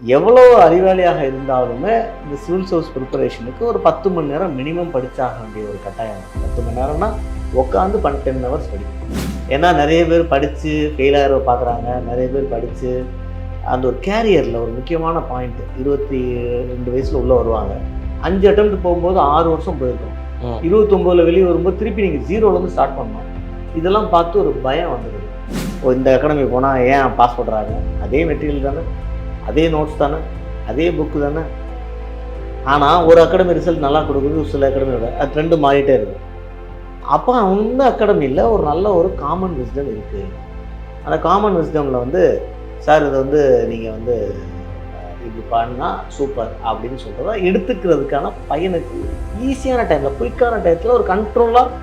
எவ்வளோ அறிவாளியாக இருந்தாலுமே இந்த சிவில் சர்வீஸ் ப்ரிப்பரேஷனுக்கு ஒரு 10 மணி நேரம் மினிமம் படித்தாக வேண்டிய ஒரு கட்டாயம். 10 மணி நேரம்னா உட்காந்து 10 ஹவர்ஸ் படிக்கணும். ஏன்னா நிறைய பேர் படித்து ஃபெயில் ஆகிற பார்க்குறாங்க, நிறைய பேர் படித்து அந்த ஒரு கேரியரில் ஒரு முக்கியமான பாயிண்ட் 22 வயசில் உள்ளே வருவாங்க. 5 அட்டெம்ப்ட் போகும்போது 6 வருஷம் போயிருக்கோம். 29 வெளியே வரும்போது திருப்பி நீங்கள் 0லேருந்து ஸ்டார்ட் பண்ணணும். இதெல்லாம் பார்த்து ஒரு பயம் வந்துடுது. இந்த அகாடமி போனால் ஏன் பாஸ் பண்ணுறாங்க? அதே மெட்டீரியல் தானே, அதே நோட்ஸ் தானே, அதே புக்கு தானே. ஆனால் ஒரு அகாடமி ரிசல்ட் நல்லா கொடுக்குது, ஒரு சில அகாடமியோட அது ட்ரெண்டு மாறிட்டே இருக்குது. அப்போ அந்த அகாடமியில் ஒரு நல்ல ஒரு காமன் விஸ்டம் இருக்குது. அந்த காமன் விஸ்டமில் வந்து சார் இதை வந்து நீங்கள் வந்து இப்படி பண்ணா சூப்பர் அப்படின்னு சொல்கிறத எடுத்துக்கிறதுக்கான பையனுக்கு ஈஸியான டைமில் குயிக்கான டயத்தில் ஒரு கண்ட்ரோலாக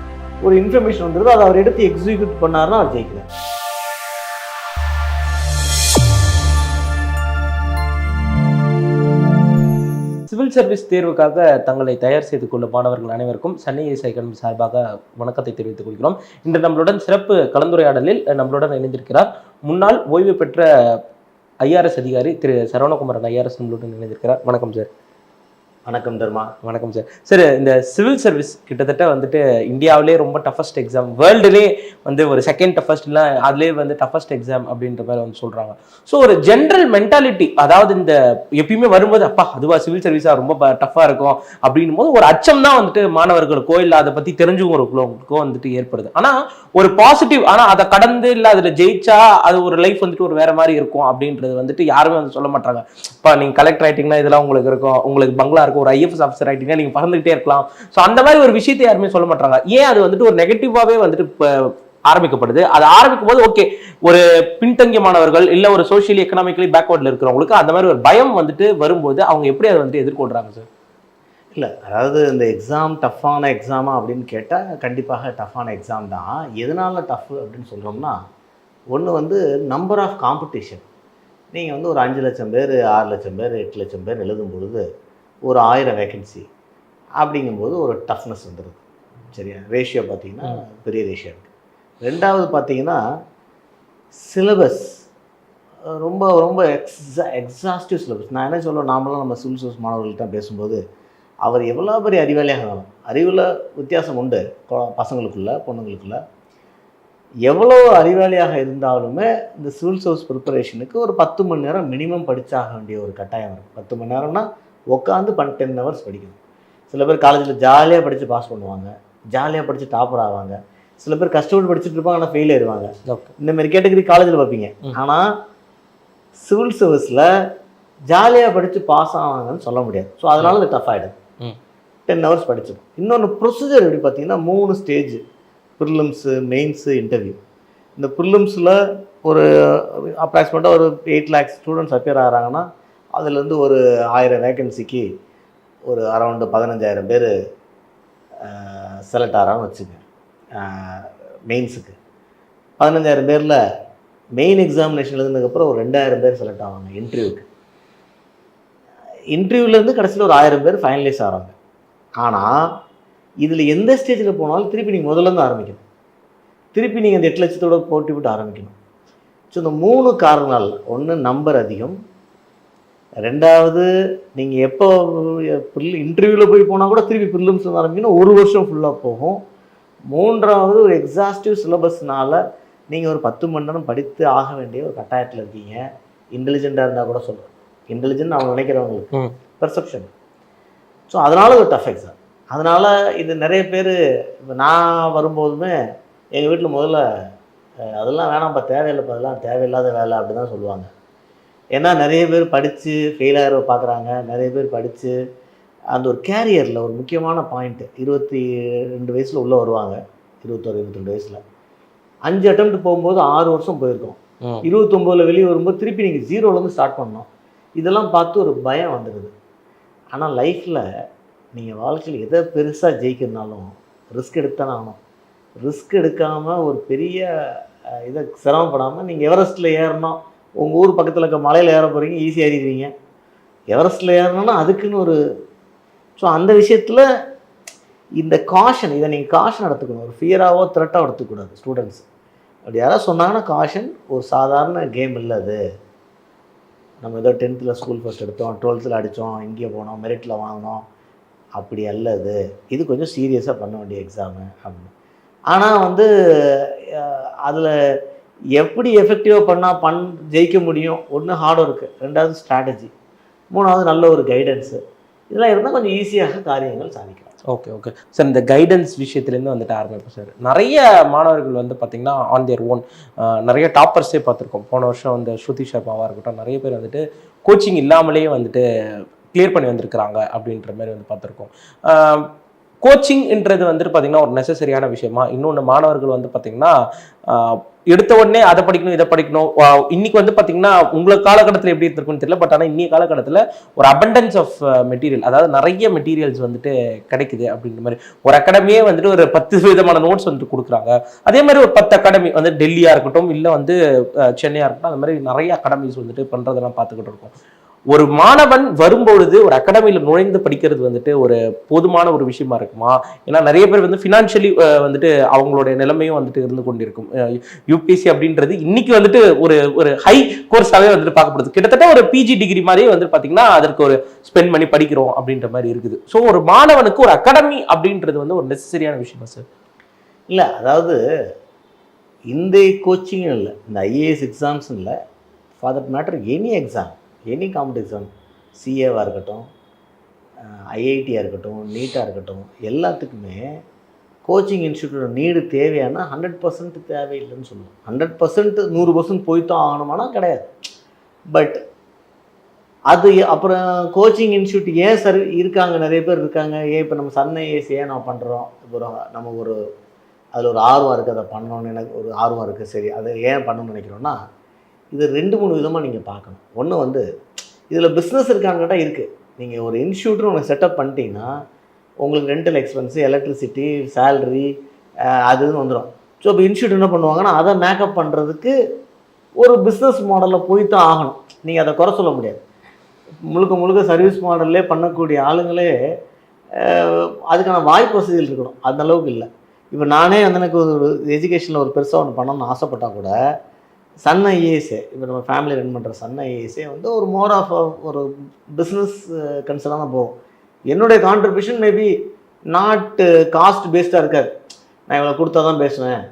ஒரு இன்ஃபர்மேஷன் வந்துடுது. அதை அவர் எடுத்து எக்ஸிக்யூட் பண்ணாருன்னா அவர் ஜெயிக்கிறார். சிவில் சர்வீஸ் தேர்வுக்காக தங்களை தயார் செய்து கொள்ளும் மாணவர்கள் அனைவருக்கும் சன்னி ஐஏஎஸ் அகாடமி சார்பாக வணக்கத்தை தெரிவித்துக் கொள்கிறோம். இன்று நம்மளுடன் சிறப்பு கலந்துரையாடலில் நம்மளுடன் இணைந்திருக்கிறார் முன்னாள் ஓய்வு பெற்ற ஐஆர்எஸ் அதிகாரி திரு சரவணகுமாரன் ஐஆர்எஸ் நம்மளுடன் இணைந்திருக்கிறார். வணக்கம் சார். வணக்கம் தர்மா. வணக்கம் சார். சார், இந்த சிவில் சர்வீஸ் கிட்டத்தட்ட வந்துட்டு இந்தியாவிலே ரொம்ப டஃபஸ்ட் எக்ஸாம், வேர்ல்டுலே வந்து ஒரு செகண்ட் டஃபஸ்ட் இல்லை அதுலேயே வந்து டஃபஸ்ட் எக்ஸாம் அப்படின்ற மாதிரி வந்து சொல்கிறாங்க. ஸோ ஒரு ஜென்ரல் மென்டாலிட்டி, அதாவது இந்த எப்பயுமே வரும்போது அப்பா அதுவா சிவில் சர்வீஸாக ரொம்ப டஃப்பாக இருக்கும் அப்படின்னும் போது ஒரு அச்சம் தான் வந்துட்டு மாணவர்களுக்கோ இல்லை அதை பற்றி தெரிஞ்சவங்களுக்கோ வந்துட்டு ஏற்படுது. ஆனால் ஒரு பாசிட்டிவ், ஆனால் அதை கடந்து இல்லை அதில் ஜெயிச்சா அது ஒரு லைஃப் வந்துட்டு ஒரு வேற மாதிரி இருக்கும் அப்படின்றது வந்துட்டு யாருமே வந்து சொல்ல மாட்டாங்க. இப்போ நீங்கள் கலெக்டர் ஆகிட்டிங்கன்னா இதெல்லாம் உங்களுக்கு இருக்கும், உங்களுக்கு பங்களா இருக்கும், ஒரு ஐஎஃப்எஸ் ஆஃபீஸர் ஆகிட்டீங்கன்னா நீங்கள் பறந்துகிட்டே இருக்கலாம். ஸோ அந்த மாதிரி ஒரு விஷயத்தை யாருமே சொல்ல மாட்டாங்க. ஏன் அது வந்துட்டு ஒரு நெகட்டிவாகவே வந்துட்டு இப்போ ஆரம்பிக்கப்படுது? அது ஆரம்பிக்கும் போது ஓகே, ஒரு பின்தங்கிய மாணவர்கள் இல்லை ஒரு சோஷியலி எக்கனாமிக்கலி பேக்வர்டில் இருக்கிறவங்களுக்கு அந்த மாதிரி ஒரு பயம் வந்துட்டு வரும்போது அவங்க எப்படி அதை வந்துட்டு எதிர்கொள்கிறாங்க சார்? இல்லை, அதாவது இந்த எக்ஸாம் டஃப்பான எக்ஸாமா அப்படின்னு கேட்டால் கண்டிப்பாக டஃப்பான எக்ஸாம் தான். எதனால் டஃப் அப்படின்னு சொல்கிறோம்னா, ஒன்று வந்து நம்பர் ஆஃப் காம்படிஷன். நீங்கள் வந்து ஒரு 5 லட்சம் பேர் 6 லட்சம் பேர் 8 லட்சம் பேர் எழுதும் பொழுது ஒரு 1000 வேக்கன்சி அப்படிங்கும்போது ஒரு டஃப்னஸ் வந்துடுது. சரியா? ரேஷியோ பார்த்திங்கன்னா பெரிய ரேஷியோ இருக்குது. ரெண்டாவது பார்த்திங்கன்னா சிலபஸ் ரொம்ப ரொம்ப எக்ஸாஸ்டிவ் சிலபஸ். நான் என்ன சொல்லுவேன், நாமளும் நம்ம சிவில் சர்வீஸ் மாணவர்கள்ட்ட பேசும்போது அவர் எவ்வளோ பெரிய அறிவாளியாக இருந்தாலும், அறிவில் வித்தியாசம் உண்டு பசங்களுக்குள்ள பொண்ணுங்களுக்குள்ள. எவ்வளோ அறிவாளியாக இருந்தாலுமே இந்த சிவில் சர்வீஸ் ப்ரிப்பரேஷனுக்கு ஒரு 10 மணி நேரம் மினிமம் படித்தாக வேண்டிய ஒரு கட்டாயம் இருக்குது. 10 மணி நேரம்னா உட்காந்து 10 ஹவர்ஸ் படிக்கணும். சில பேர் காலேஜில் ஜாலியாக படித்து பாஸ் பண்ணுவாங்க, ஜாலியாக படித்து டாப்பர் ஆவாங்க. சில பேர் கஷ்டப்பட்டு படிச்சுட்டு இருப்பாங்க, ஆனால் ஃபெயில் ஆயிடுவாங்க. இந்தமாரி கேட்டகரி காலேஜில் பார்ப்பீங்க. ஆனால் சிவில் சர்வீஸில் ஜாலியாக படித்து பாஸ் ஆவாங்கன்னு சொல்ல முடியாது. ஸோ அதனால அது டஃப் ஆகிடுது. 10 ஹவர்ஸ் படிச்சிடும். இன்னொன்று ப்ரொசீஜர் எப்படி பார்த்தீங்கன்னா 3 ஸ்டேஜ்: ப்ரிலிம்ஸு, மெயின்ஸு, இன்டர்வியூ. இந்த ப்ரிலிம்ஸில் ஒரு அப்ராக்சிமேட்டாக ஒரு 8 lakhs ஸ்டூடெண்ட்ஸ் அப்பியர் ஆகிறாங்கன்னா அதுலேருந்து ஒரு 1000 வேக்கன்சிக்கு ஒரு அரௌண்டு 15,000 பேர் செலக்ட் ஆகிறான்னு வச்சுங்க. மெயின்ஸுக்கு 15,000 பேரில் மெயின் எக்ஸாமினேஷன் எழுதுனதுக்கப்புறம் ஒரு 2,000 பேர் செலக்ட் ஆவாங்க இன்டர்வியூக்கு. இன்டர்வியூலேருந்து கடைசியில் ஒரு 1000 பேர் ஃபைனலைஸ் ஆகிறாங்க. ஆனால் இதில் எந்த ஸ்டேஜில் போனாலும் திருப்பி நீங்கள் முதல்லேருந்து ஆரம்பிக்கணும். திருப்பி நீங்கள் இந்த 8 லட்சத்தோட போட்டி விட்டு ஆரம்பிக்கணும். ஸோ இந்த 3 காரணங்கள்: ஒன்று நம்பர் அதிகம், ரெண்டாவது நீங்கள் எப்போ இன்டர்வியூவில் போய் போனால் கூட திருப்பி ப்ரிலிம்ஸில் ஆரம்பிக்கணும், 1 வருஷம் ஃபுல்லாக போகும். மூன்றாவது ஒரு எக்ஸாஸ்டிவ் சிலபஸ்னால் நீங்கள் ஒரு 10 மணி நேரம் படித்து ஆக வேண்டிய ஒரு கட்டாயத்தில் இருக்கீங்க. இன்டெலிஜென்ட்டாக இருந்தால் கூட சொல்கிறேன், இன்டெலிஜென்ட் அவங்க நினைக்கிறவங்களுக்கு பெர்செப்ஷன். ஸோ அதனால் ஒரு டஃப் எக்ஸாம். அதனால் இது நிறைய பேர், இப்போ நான் வரும்போதுமே எங்கள் வீட்டில் முதல்ல அதெல்லாம் வேணாம்ப்பா, தேவையில்லைப்பா, அதெல்லாம் தேவையில்லாத வேலை அப்படி தான் சொல்லுவாங்க. ஏன்னா நிறைய பேர் படித்து ஃபெயில் ஆகிற பார்க்குறாங்க, நிறைய பேர் படித்து அந்த ஒரு கேரியரில் ஒரு முக்கியமான பாயிண்ட்டு 22 வயசில் உள்ளே வருவாங்க. 21 22 வயசில் 5 அட்டெம்ப்ட் போகும்போது 6 வருஷம் போயிருக்கோம். 29 வெளியே வரும்போது திருப்பி நீங்கள் 0லேருந்து ஸ்டார்ட் பண்ணணும். இதெல்லாம் பார்த்து ஒரு பயம் வந்துடுது. ஆனால் லைஃப்பில் நீங்கள் வாழ்க்கையில் எதை பெருசாக ஜெயிக்கிறதுனாலும் ரிஸ்க் எடுத்தானே ஆகணும். ரிஸ்க் எடுக்காமல் ஒரு பெரிய இதை சிரமப்படாமல் நீங்கள் எவரெஸ்ட்டில் ஏறணும், உங்கள் ஊர் பக்கத்தில் இருக்க மலையில் ஏற போகிறீங்க, ஈஸியாக ஏறிடுவீங்க. எவரெஸ்ட்டில் ஏறணும்னா அதுக்குன்னு ஒரு ஸோ அந்த விஷயத்தில் இந்த காஷன், இதை நீங்கள் காஷன் எடுத்துக்கணும். ஒரு ஃபியராகவோ த்ரெட்டாக எடுத்துக்கூடாது ஸ்டூடெண்ட்ஸ். அப்படி யாராவது சொன்னாங்கன்னா காஷன், ஒரு சாதாரண கேம் இல்லை அது. நம்ம ஏதோ 10th ஸ்கூல் ஃபர்ஸ்ட் எடுத்தோம், 12th அடித்தோம், இங்கே போனோம், மெரிட்டில் வாங்கினோம், அப்படி அல்ல இது. இது கொஞ்சம் சீரியஸாக பண்ண வேண்டிய எக்ஸாமு அப்படின்னு. ஆனால் வந்து அதில் எப்படி எஃபெக்டிவாக பண்ணால் ஜெயிக்க முடியும்? ஒன்று ஹார்ட் ஒர்க்கு, 2வது ஸ்ட்ராட்டஜி, 3வது நல்ல ஒரு கைடன்ஸு. இதெல்லாம் இருந்தால் கொஞ்சம் ஈஸியாக காரியங்கள் சாதிக்கலாம். Okay okay sir. இந்த கைடன்ஸ் விஷயத்துலேருந்து வந்துட்டு ஆரம்பிப்போம் சார். நிறைய மாணவர்கள் வந்து பார்த்திங்கன்னா ஆன் தியர் ஓன் நிறைய டாப்பர்ஸே பார்த்துருக்கோம். போன வருஷம் வந்து ஸ்ருதி சர்மாவாக இருக்கட்டும், நிறைய பேர் வந்துட்டு கோச்சிங் இல்லாமலேயே வந்துட்டு கிளியர் பண்ணி வந்திருக்கிறாங்க அப்படின்ற மாதிரி வந்து பார்த்துருக்கோம். கோச்சிங்ன்றது வந்துட்டு பார்த்திங்கன்னா ஒரு நெசசரியான விஷயமா? இன்னொன்று மாணவர்கள் வந்து பார்த்திங்கன்னா எடுத்த உடனே அதை படிக்கணும் இதை படிக்கணும். இன்னைக்கு வந்து பார்த்தீங்கன்னா உங்களுக்கு காலகட்டத்தில் எப்படி இருக்குன்னு தெரியல, பட் ஆனால் இன்னைய காலகட்டத்தில் ஒரு அபண்டன்ஸ் ஆஃப் மெட்டீரியல், அதாவது நிறைய மெட்டீரியல்ஸ் வந்துட்டு கிடைக்குது அப்படின்ற மாதிரி. ஒரு அகாடமியே வந்துட்டு ஒரு 10 விதமான நோட்ஸ் வந்துட்டு கொடுக்குறாங்க. அதே மாதிரி ஒரு 10 அகாடமி வந்து டெல்லியாக இருக்கட்டும், இல்லை வந்து சென்னையாக இருக்கட்டும், அந்த மாதிரி நிறைய அகாடமிஸ் வந்துட்டு பண்ணுறதெல்லாம் பார்த்துக்கிட்டு இருக்கோம். ஒரு மாணவன் வரும்பொழுது ஒரு அகாடமியில் நுழைந்து படிக்கிறது வந்துட்டு ஒரு போதுமான ஒரு விஷயமா இருக்குமா? ஏன்னா நிறைய பேர் வந்து ஃபினான்ஷியலி வந்துட்டு அவங்களுடைய நிலைமையும் வந்துட்டு இருந்து கொண்டிருக்கும். யூபிஎஸ்சி அப்படின்றது இன்னைக்கு வந்துட்டு ஒரு ஒரு ஹை கோர்ஸாகவே வந்துட்டு பார்க்கப்படுது. கிட்டத்தட்ட ஒரு பிஜி டிகிரி மாதிரியே வந்து பார்த்தீங்கன்னா அதற்கு ஒரு ஸ்பெண்ட் பண்ணி படிக்கிறோம் அப்படின்ற மாதிரி இருக்குது. ஸோ ஒரு மாணவனுக்கு ஒரு அகாடமி அப்படின்றது வந்து ஒரு நெசசரியான விஷயமா சார்? இல்லை, அதாவது இந்த கோச்சிங் இல்லை, இந்த ஐஏஎஸ் எக்ஸாம்ஸ் இல்லை, for that matter any exam, any competitive exam, சிஏவாக இருக்கட்டும், ஐஐடியாக இருக்கட்டும், நீட்டாக இருக்கட்டும், எல்லாத்துக்குமே கோச்சிங் இன்ஸ்டியூட்டோட நீடு தேவையான 100% தேவையில்லைன்னு சொல்லுவோம். 100% 100% போய்த்தான் ஆகணுமானா கிடையாது. பட் அது அப்புறம் கோச்சிங் இன்ஸ்டியூட் ஏன் சார் இருக்காங்க, நிறைய பேர் இருக்காங்க. ஏன் இப்போ நம்ம சன் ஐஏஎஸ் ஏன் நம்ம பண்ணுறோம்? நம்ம ஒரு அதில் ஒரு ஆர்வம் இருக்குது, அதை பண்ணணும்னு எனக்கு ஒரு ஆர்வம் இருக்குது. சரி, அதை ஏன் பண்ணணும்னு நினைக்கிறோன்னா, இது 2-3 விதமாக நீங்கள் பார்க்கணும். ஒன்று வந்து இதில் பிஸ்னஸ் இருக்கான்னு கேட்டால் இருக்குது. நீங்கள் ஒரு இன்ஸ்டியூட்னு ஒன்று செட்டப் பண்ணிட்டீங்கன்னா உங்களுக்கு ரெண்டல் எக்ஸ்பென்ஸு, எலக்ட்ரிசிட்டி, சேலரி அதுன்னு வந்துடும். ஸோ இப்போ இன்ஸ்டியூட் என்ன பண்ணுவாங்கன்னா அதை மேக்கப் பண்ணுறதுக்கு ஒரு பிஸ்னஸ் மாடலில் போய் தான் ஆகணும். நீங்கள் அதை குறை சொல்ல முடியாது. முழுக்க முழுக்க சர்வீஸ் மாடல்லே பண்ணக்கூடிய ஆளுங்களே அதுக்கான வாய்ப்பு வசதிகள் இருக்கணும். அந்த அளவுக்கு இல்லை. இப்போ நானே வந்து எனக்கு ஒரு எஜுகேஷனில் ஒரு பெருசாக ஒன்று பண்ணணும்னு ஆசைப்பட்டால் கூட சன் ஐஏஎஸ்ஸே, இப்போ நம்ம ஃபேமிலி ரன் பண்ணுற சன் ஐஏஎஸ்ஸே வந்து ஒரு மோர் ஆஃப் ஒரு பிஸ்னஸ் கன்சர்னாக தான் போகும். என்னுடைய கான்ட்ரிபியூஷன் மேபி நாட் காஸ்ட் பேஸ்டாக இருக்காது. நான் இவ்வளோ கொடுத்தா தான் பேசுவேன்,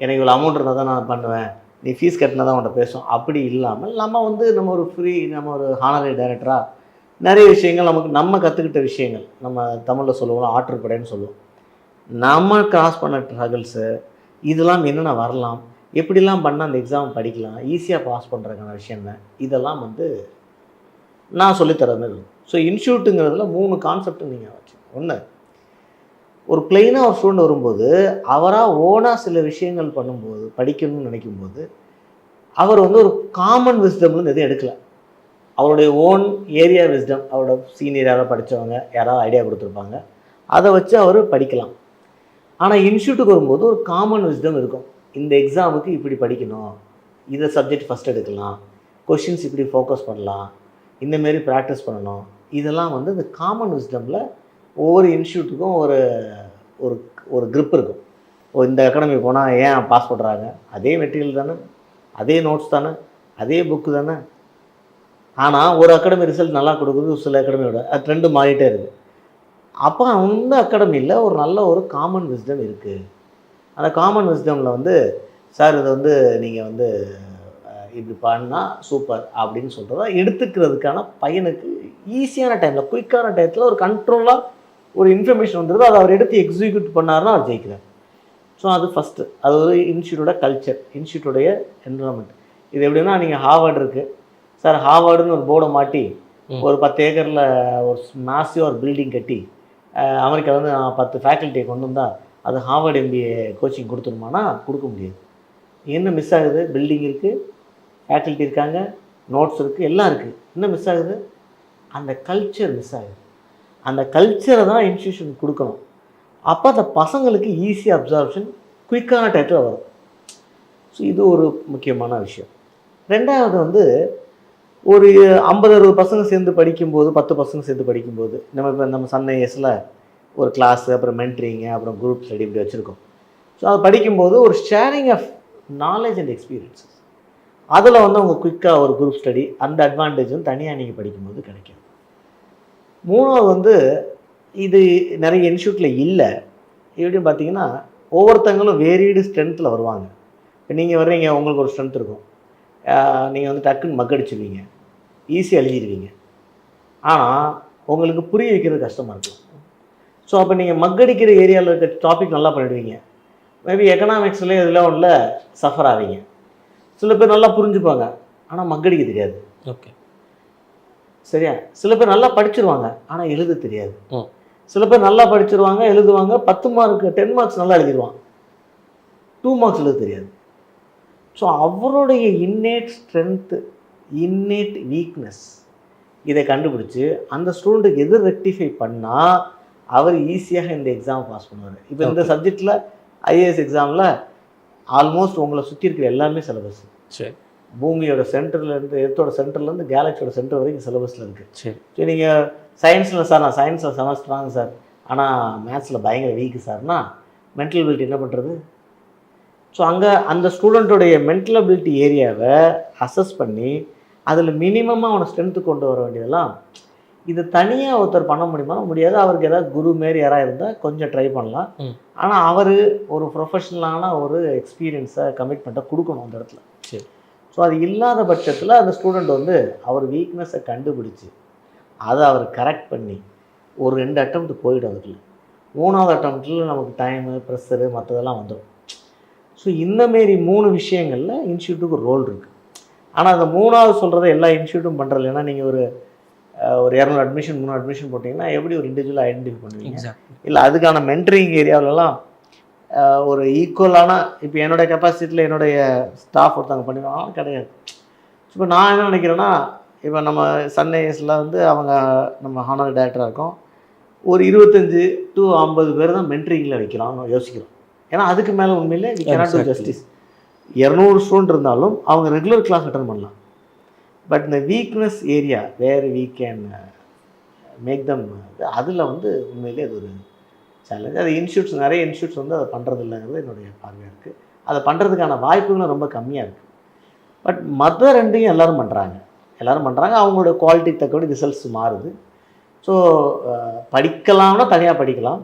எனக்கு இவ்வளோ அமௌண்ட் இருந்தால் தான் நான் பண்ணுவேன், நீ ஃபீஸ் கட்டினா தான் உன்ட்ட பேசுவோம், அப்படி இல்லாமல் நம்ம வந்து நம்ம ஒரு ஹானரி டைரக்டராக நிறைய விஷயங்கள் நம்ம கற்றுக்கிட்ட விஷயங்கள், நம்ம தமிழில் சொல்லுவோம் ஆற்றுப்படைன்னு சொல்லுவோம், நம்ம கிராஸ் பண்ண ஸ்ட்ரகிள்ஸு, இதெல்லாம் என்னென்ன வரலாம், எப்படிலாம் பண்ணால் அந்த எக்ஸாம் படிக்கலாம், ஈஸியாக பாஸ் பண்ணுறதுக்கான விஷயம் என்ன, இதெல்லாம் வந்து நான் சொல்லித்தர மாதிரி இருக்கும். ஸோ இன்ஸ்டியூட்டுங்கிறதுல 3 கான்செப்ட் நீங்கள் வச்சு. ஒன்று, ஒரு பிளெயினாக ஒரு ஸ்டூடெண்ட் வரும்போது அவராக ஓனாக சில விஷயங்கள் பண்ணும்போது, படிக்கணும்னு நினைக்கும்போது, அவர் வந்து ஒரு காமன் விஸ்டம்னு எதுவும் எடுக்கலை. அவருடைய ஓன் ஏரியா விஸ்டம், அவரோட சீனியர் யாராவது படித்தவங்க யாராவது ஐடியா கொடுத்துருப்பாங்க, அதை வச்சு அவர் படிக்கலாம். ஆனால் இன்ஸ்டியூட்டுக்கு வரும்போது ஒரு காமன் விஸ்டம் இருக்கும். இந்த எக்ஸாமுக்கு இப்படி படிக்கணும், இதை சப்ஜெக்ட் ஃபஸ்ட் எடுக்கலாம், கொஷின்ஸ் இப்படி ஃபோக்கஸ் பண்ணலாம், இந்தமாரி ப்ராக்டிஸ் பண்ணணும். இதெல்லாம் வந்து இந்த காமன் விஸ்டமில் ஒவ்வொரு இன்ஸ்டியூட்டுக்கும் ஒரு ஒரு ஒரு க்ரிப் இருக்கும். இந்த அகாடமி போனால் ஏன் பாஸ் பண்ணுறாங்க, அதே மெட்டீரியல் தானே, அதே நோட்ஸ் தானே, அதே புக்கு தானே. ஆனால் ஒரு அகாடமி ரிசல்ட் நல்லா கொடுக்குது, சில அகாடமியோட அது ட்ரெண்டு மாறிட்டே இருக்குது. அப்போ அந்த அகாடமியில் ஒரு நல்ல ஒரு காமன் விஸ்டம் இருக்குது. அந்த காமன் விஸ்டமில் வந்து சார் இதை வந்து நீங்கள் வந்து இப்படி பண்ணால் சூப்பர் அப்படின்னு சொல்கிறத எடுத்துக்கிறதுக்கான பையனுக்கு ஈஸியான டைமில், குயிக்கான டயத்தில் ஒரு கண்ட்ரோலாக ஒரு இன்ஃபர்மேஷன் வந்துடுது. அதை அவர் எடுத்து எக்ஸிக்யூட் பண்ணார்னா அவர் ஜெயிக்கிறார். ஸோ அது ஃபஸ்ட்டு. அது ஒரு இன்ஸ்டியூட்டோட கல்ச்சர், இன்ஸ்டியூட்டோடைய என்விரான்மெண்ட். இது எப்படின்னா, நீங்கள் ஹார்வர்டு இருக்குது சார், ஹார்வர்டுன்னு ஒரு போர்டை மாட்டி ஒரு 10 ஏக்கரில் ஒரு மேசிவ் ஒரு பில்டிங் கட்டி அமெரிக்காவில் வந்து 10 ஃபேக்கல்ட்டியை கொண்டு வந்தால் அது ஹார்வர்டு MBA கோச்சிங் கொடுத்துருமானா கொடுக்க முடியாது. என்ன மிஸ் ஆகுது? பில்டிங் இருக்குது, ஃபேக்கல்ட்டி இருக்காங்க, நோட்ஸ் இருக்குது, எல்லாம் இருக்குது. என்ன மிஸ் ஆகுது? அந்த கல்ச்சர் மிஸ் ஆகுது. அந்த கல்ச்சரை தான் இன்ஸ்டியூஷன் கொடுக்கணும். அப்போ அந்த பசங்களுக்கு ஈஸி அப்சார்ப்ஷன், குயிக்கான டயத்தில் வரும். ஸோ இது ஒரு முக்கியமான விஷயம். ரெண்டாவது வந்து ஒரு 50-60 பசங்க சேர்ந்து படிக்கும்போது, 10 பசங்க சேர்ந்து படிக்கும்போது, நம்ம சன் ஐஏஎஸில் ஒரு கிளாஸு, அப்புறம் மென்ட்ரிங்கு, அப்புறம் குரூப் ஸ்டடி இப்படி வச்சுருக்கோம். ஸோ அது படிக்கும்போது ஒரு sharing of knowledge and experiences. அதில் வந்து அவங்க குயிக்காக ஒரு குரூப் ஸ்டடி அந்த அட்வான்டேஜ் வந்து தனியாக நீங்கள் படிக்கும்போது கிடைக்கும். மூணாவது வந்து இது நிறைய இன்ஸ்டியூட்டில் இல்லை. எப்படின்னு பார்த்தீங்கன்னா ஒவ்வொருத்தங்களும் வேரியடு ஸ்ட்ரென்த்தில் வருவாங்க. இப்போ நீங்கள் வர்றீங்க, உங்களுக்கு ஒரு ஸ்ட்ரென்த் இருக்கும், நீங்கள் வந்து டக்குன்னு மக்கடிச்சிருவீங்க, ஈஸியாக எழுதிடுவீங்க. ஆனால் உங்களுக்கு புரிய வைக்கிறது கஷ்டமாக இருக்கும். ஸோ அப்போ நீங்கள் மக்கடிக்கிற ஏரியாவில் இருக்க டாபிக் நல்லா பண்ணிடுவீங்க. மேபி எக்கனாமிக்ஸ்லேயே இதில் ஒன்றில் சஃபர் ஆவீங்க. சில பேர் நல்லா புரிஞ்சுப்பாங்க, ஆனால் மக்கடிக்க தெரியாது. ஓகே, சரியா? சில பேர் நல்லா படிச்சிருவாங்க, ஆனால் எழுத தெரியாது. சில பேர் நல்லா படிச்சிருவாங்க, எழுதுவாங்க, 10 மார்க் 10 மார்க்ஸ் நல்லா எழுதிடுவான், 2 மார்க்ஸ் எழுத தெரியாது. ஸோ அவருடைய இன்னேட் ஸ்ட்ரென்த்து, இன்னேட் வீக்னஸ் இதை கண்டுபிடிச்சி அந்த ஸ்டூடெண்ட்டுக்கு எது ரெக்டிஃபை பண்ணால் அவர் ஈஸியாக இந்த எக்ஸாம் பாஸ் பண்ணுவார். இப்போ இந்த சப்ஜெக்டில் ஐஏஎஸ் எக்ஸாமில் ஆல்மோஸ்ட் உங்களை சுற்றி இருக்கிற எல்லாமே சிலபஸ். சரி, பூமியோட சென்டர்லேருந்து, எர்த்தோட சென்டர்லேருந்து கேலக்சியோட சென்டர் வரைக்கும் சிலபஸில் இருக்குது. சரி, சரி, நீங்கள் சயின்ஸில் சார் நான் சயின்ஸில் செமஸ்டராங்க சார், ஆனால் மேத்ஸில் பயங்கர வீக்கு சார்னா மென்டல் அபிலிட்டி என்ன பண்ணுறது? ஸோ அங்கே அந்த ஸ்டூடெண்ட்டுடைய மென்டல் அபிலிட்டி ஏரியாவை அசஸ் பண்ணி அதில் மினிமமாக அவனை ஸ்ட்ரென்த்து கொண்டு வர வேண்டியதெல்லாம் இது தனியாக ஒருத்தர் பண்ண முடியுமா? முடியாது. அவருக்கு ஏதாவது குரு மாரி யாராக இருந்தால் கொஞ்சம் ட்ரை பண்ணலாம். ஆனால் அவர் ஒரு ப்ரொஃபஷ்னலான ஒரு எக்ஸ்பீரியன்ஸை கமிட்மெண்ட்டை கொடுக்கணும் அந்த இடத்துல. சரி. ஸோ அது இல்லாத பட்சத்தில் அந்த ஸ்டூடெண்ட் வந்து அவர் வீக்னஸை கண்டுபிடிச்சி அதை அவர் கரெக்ட் பண்ணி ஒரு 2 அட்டம்ப்ட் போயிடும். அதுக்குள்ள 3வது அட்டம்ப்டில் நமக்கு டைமு, ப்ரெஷரு மற்றதெல்லாம் வந்துடும். ஸோ இந்தமாரி 3 விஷயங்களில் இன்ஸ்டியூட்டுக்கு ஒரு ரோல் இருக்குது. ஆனால் அந்த 3வது சொல்கிறத எல்லா இன்ஸ்டியூட்டும் பண்ணுறது. ஏன்னா நீங்கள் ஒரு 200 அட்மிஷன் 300 அட்மிஷன் போட்டிங்கன்னா எப்படி ஒரு இண்டிவிஜுவலாக ஐடென்டிஃபை பண்ணுவீங்க? இல்லை அதுக்கான மென்டரிங் ஏரியாவிலலாம் ஒரு ஈக்குவலான, இப்போ என்னுடைய கெப்பாசிட்டியில் என்னுடைய ஸ்டாஃப் ஒருத்தவங்க பண்ணிடுவாங்க கிடையாது. இப்போ நான் என்ன நினைக்கிறேன்னா, இப்போ நம்ம சன்ரைஸில் வந்து அவங்க நம்ம ஹானர் டைரக்டராக இருக்கோம், ஒரு 25 to 50 பேர் தான் மென்டரிங்கில் வைக்கலாம்னு யோசிக்கிறோம். ஏன்னா அதுக்கு மேலே உண்மையிலே we cannot do justice. 200 student இருந்தாலும் அவங்க ரெகுலர் கிளாஸ் அட்டன் பண்ணலாம். பட் இந்த weakness area where we can make them, அதில் வந்து உண்மையிலே அது ஒரு சேலஞ்ச். அது நிறைய இன்ஸ்டியூட்ஸ் வந்து அதை பண்ணுறது இல்லைங்கிறது என்னுடைய பார்வையாக இருக்குது. அதை பண்ணுறதுக்கான வாய்ப்புகளும் ரொம்ப கம்மியாக இருக்குது. பட் மற்ற 2ஐயும் எல்லோரும் பண்ணுறாங்க. அவங்களோட குவாலிட்டிக்கு தக்கபடி ரிசல்ட்ஸ் மாறுது. ஸோ படிக்கலாம்னா தனியாக படிக்கலாம்.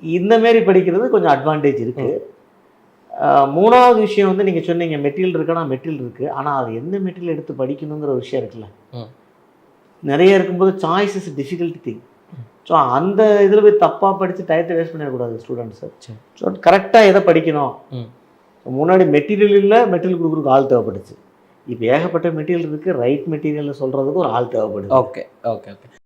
இந்தமாரி படிக்கிறது கொஞ்சம் அட்வான்டேஜ் இருக்குது. 3வது விஷயம் வந்து நீங்கள் சொன்னீங்க மெட்டீரியல் இருக்குன்னா மெட்டீரியல் இருக்குது, ஆனால் அது எந்த மெட்டீரியல் எடுத்து படிக்கணுங்கிற ஒரு விஷயம் இருக்குல்ல. நிறைய இருக்கும்போது choice is difficult thing. So அந்த இதில் போய் தப்பாக படித்து டயத்தை வேஸ்ட் பண்ணிடக்கூடாது ஸ்டூடெண்ட்ஸு. ஸோ கரெக்டாக எதை படிக்கணும். முன்னாடி மெட்டீரியல் இல்லை, மெட்டீரியல் கொடுக்குறதுக்கு ஆள் தேவைப்படுச்சு. இப்போ ஏகப்பட்ட மெட்டீரியல் இருக்குது, ரைட் மெட்டீரியல் சொல்கிறதுக்கு ஒரு ஆள் தேவைப்படுது. Okay okay okay